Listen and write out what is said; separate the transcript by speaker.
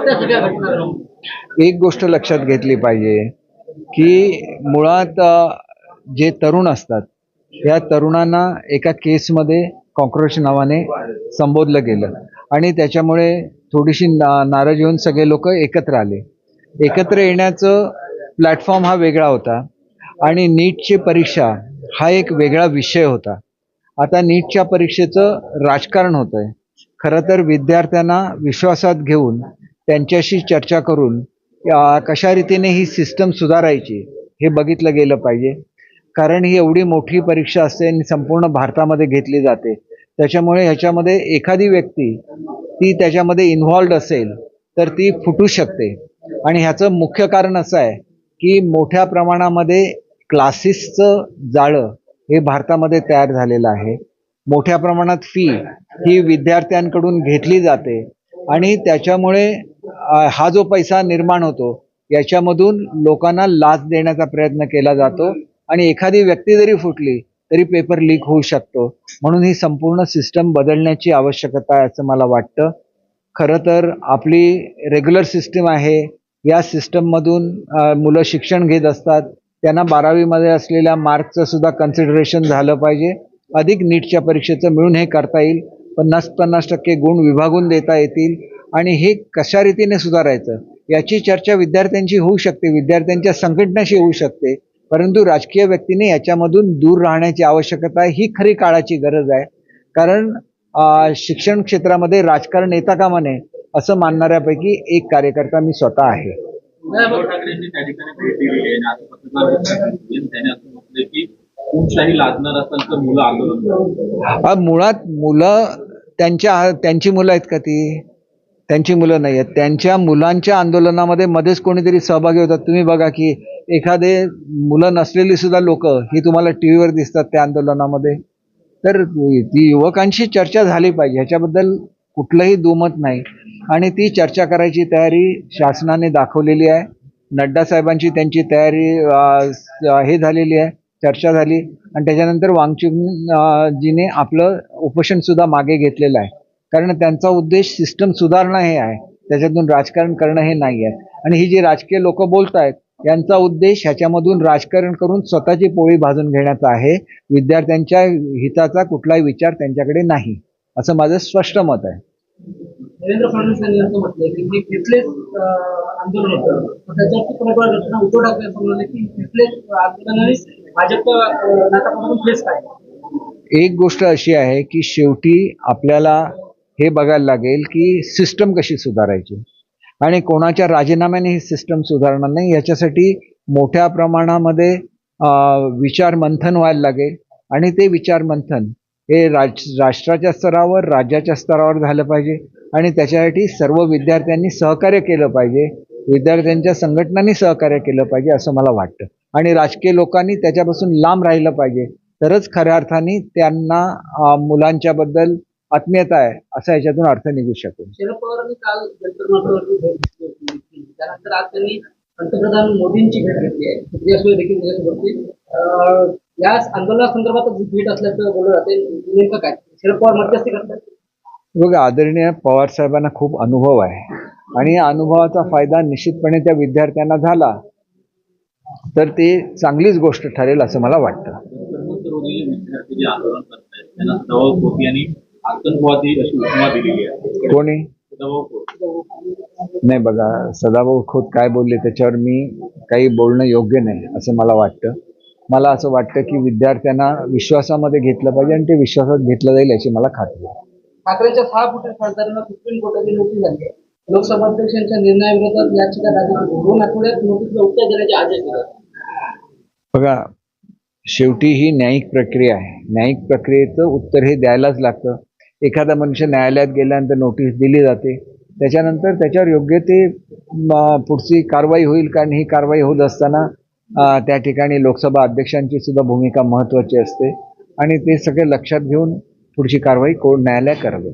Speaker 1: त्या सगळ्या घटना घडल्या?
Speaker 2: एक गोष्ट लक्षात घेतली पाहिजे की मुळात जे तरुण असतात या तरुणांना एका केसमध्ये कॉक्रोच नावाने संबोधलं गेलं आणि त्याच्यामुळे थोडीशी नाराज होऊन सगळे लोक एकत्र आले. एकत्र येण्याचं प्लॅटफॉर्म हा वेगळा होता आणि नीटची परीक्षा हा एक वेगळा विषय होता. आता नीटच्या परीक्षेचं राजकारण होतंय. खरं तर विद्यार्थ्यांना विश्वासात घेऊन त्यांच्याशी चर्चा करून कशा रीतीने ही सिस्टम सुधारायची हे बघितलं गेलं पाहिजे. कारण ही एवढी मोठी परीक्षा असते आणि संपूर्ण भारतामध्ये घेतली जाते. त्याच्यामुळे ह्याच्यामध्ये एखादी व्यक्ती ती त्याच्यामध्ये इन्व्हॉल्ड असेल तर ती फुटू शकते. आणि ह्याचं मुख्य कारण असं आहे की मोठ्या प्रमाणामध्ये क्लासेसचं जाळं हे भारतामध्ये तयार झालेलं आहे. मोठ्या प्रमाणात फी ही विद्यार्थ्यांकडून घेतली जाते आणि त्याच्यामुळे हा जो पैसा निर्माण होतो याच्यामधून लोकांना लाच देण्याचा प्रयत्न केला जातो आणि एखादी व्यक्ती जरी फुटली तरी पेपर लीक होऊ शकतो. म्हणून ही संपूर्ण सिस्टम बदलण्याची आवश्यकता आहे असं मला वाटतं. खरं तर आपली रेग्युलर सिस्टम आहे. या सिस्टममधून मुलं शिक्षण घेत असतात. त्यांना 12वीमध्ये असलेल्या मार्क्सचं सुद्धा कन्सिडरेशन झालं पाहिजे. अधिक नीटच्या परीक्षेचं मिळून हे करता येईल. 50-50% गुण विभागून देता येतील आणि हे कशा रीतीने सुधारायचं याची चर्चा विद्यार्थ्यांची होऊ शकते, विद्यार्थ्यांच्या संघटनाशी होऊ शकते. परंतु राजकीय व्यक्तीने याच्यामधून दूर राहण्याची आवश्यकता आहे. ही खरी काळाची गरज आहे. कारण शिक्षण क्षेत्रामध्ये राजकारण येता कामा नये असं मानणाऱ्यापैकी एक कार्यकर्ता मी स्वतः आहे.
Speaker 3: उद्धव ठाकरेंनी त्या ठिकाणी भेट दिलेली आहे आणि आता पत्रकार त्याने असं म्हटलं की हुकुमशाही लादणार असेल तर मुलं आंदोलन.
Speaker 2: मुळात मुलं त्यांची मुलं आहेत का? ती त्यांची मुलं नाही आहेत. त्यांच्या मुलांच्या आंदोलनामध्ये मध्येच कोणीतरी सहभागी होतात. तुम्ही बघा की एखादे मुलं नसलेली सुद्धा लोक ही तुम्हाला टीव्हीवर दिसतात त्या आंदोलनामध्ये. तर ती युवकांशी चर्चा झाली पाहिजे, ह्याच्याबद्दल कुठलंही दुमत नाही. आणि ती चर्चा करायची तयारी शासनाने दाखवलेली आहे. नड्डा साहेबांची त्यांची तयारी हे झालेली आहे, चर्चा झाली आणि त्याच्यानंतर वांगचुकजीने आपलं उपोषण सुद्धा मागे घेतलेलं आहे. कारण त्यांचा उद्देश सिस्टम सुधारणं हे आहे, त्याच्यातून राजकारण करणं हे नाही आहे. आणि ही जी राजकीय लोक बोलत आहेत यांचा उद्देश ह्याच्यामधून राजकारण करून स्वतःची पोळी भाजून घेण्याचा आहे. विद्यार्थ्यांच्या हिताचा कुठलाही विचार त्यांच्याकडे नाही असं माझं स्पष्ट मत आहे.
Speaker 1: देवेंद्र फडणवीस यांनी असं म्हटलंय की हे फेसलेस आंदोलन होतं. त्याच्यावरती पुन्हा घटना उद्धव ठाकरे असं म्हणाले की फेसलेस आंदोलनाने भाजपचं नातापासून फेस काय.
Speaker 2: एक गोष्ट अशी आहे की शेवटी आपल्याला हे बघायला लागेल की सिस्टम कशी सुधारायची आणि कोणाच्या राजीनाम्याने ही सिस्टम सुधारणार नाही. याच्यासाठी मोठ्या प्रमाणामध्ये विचार मंथन व्हायला लागेल आणि ते विचार मंथन हे राष्ट्राच्या स्तरावर, राज्याच्या स्तरावर झालं पाहिजे आणि त्याच्यासाठी सर्व विद्यार्थ्यांनी सहकार्य केलं पाहिजे. विद्यार्थ्यांच्या संघटनांनी सहकार्य केलं पाहिजे असं मला वाटतं आणि राजकीय लोकांनी त्याच्यापासून लांब राहिलं पाहिजे. तरच खऱ्या अर्थाने त्यांना मुलांच्या बद्दल आत्मीयता आहे असा याच्यातून अर्थ निघू शकेल.
Speaker 1: शरद पवारांनी काल जंतर-मंतरवरती भेट घेतली. त्यानंतर आज त्यांनी पंतप्रधान मोदींची भेट घेतली आहे. सुप्रिया सुळे देखील त्याच्यासोबत या आंदोलनासंदर्भात भेट असल्याचं बोललं जाते. नेमकं काय शरद पवार मध्यस्थी करतात?
Speaker 2: बघा, आदरणीय पवार साहेबांना खूप अनुभव आहे आणि या अनुभवाचा फायदा निश्चितपणे त्या विद्यार्थ्यांना झाला तर ते चांगलीच गोष्ट ठरेल असं मला वाटतं.
Speaker 3: विद्यार्थी जे आंदोलन करतायत त्यांना दबाव खोटी आणि आतंकवादी अशी उपमा दिलेली आहे.
Speaker 2: कोणी? नाही, बघा, सदाभाऊ खोत काय बोलले त्याच्यावर मी काही बोलणं योग्य नाही असं मला वाटतं. मला असं वाटतं की विद्यार्थ्यांना विश्वासामध्ये घेतलं पाहिजे आणि ते विश्वासात घेतलं जाईल याची मला खात्री आहे.
Speaker 1: ठाकरेंच्या 6 फुटी खासदारांना सुप्रीम कोर्टाची नोटीस झाली आहे. लोकसभा अध्यक्षांच्या निर्णयाविरोधात याचिका दाखल करून 2 आठवड्यात नोटीसला उत्तर देण्याचे आदेश दिले.
Speaker 2: बघा, शेवटी ही न्यायिक प्रक्रिया आहे. न्यायिक प्रक्रियेचं उत्तर हे द्यायलाच लागतं. एखादा मनुष्य न्यायालयात गेल्यानंतर नोटीस दिली जाते, त्याच्यानंतर त्याच्यावर योग्य ते पुढची कारवाई होईल. कारण ही कारवाई होत असताना त्या ठिकाणी लोकसभा अध्यक्षांची सुद्धा भूमिका महत्त्वाची असते आणि ते सगळे लक्षात घेऊन पुढची कारवाई न्यायालय करावी.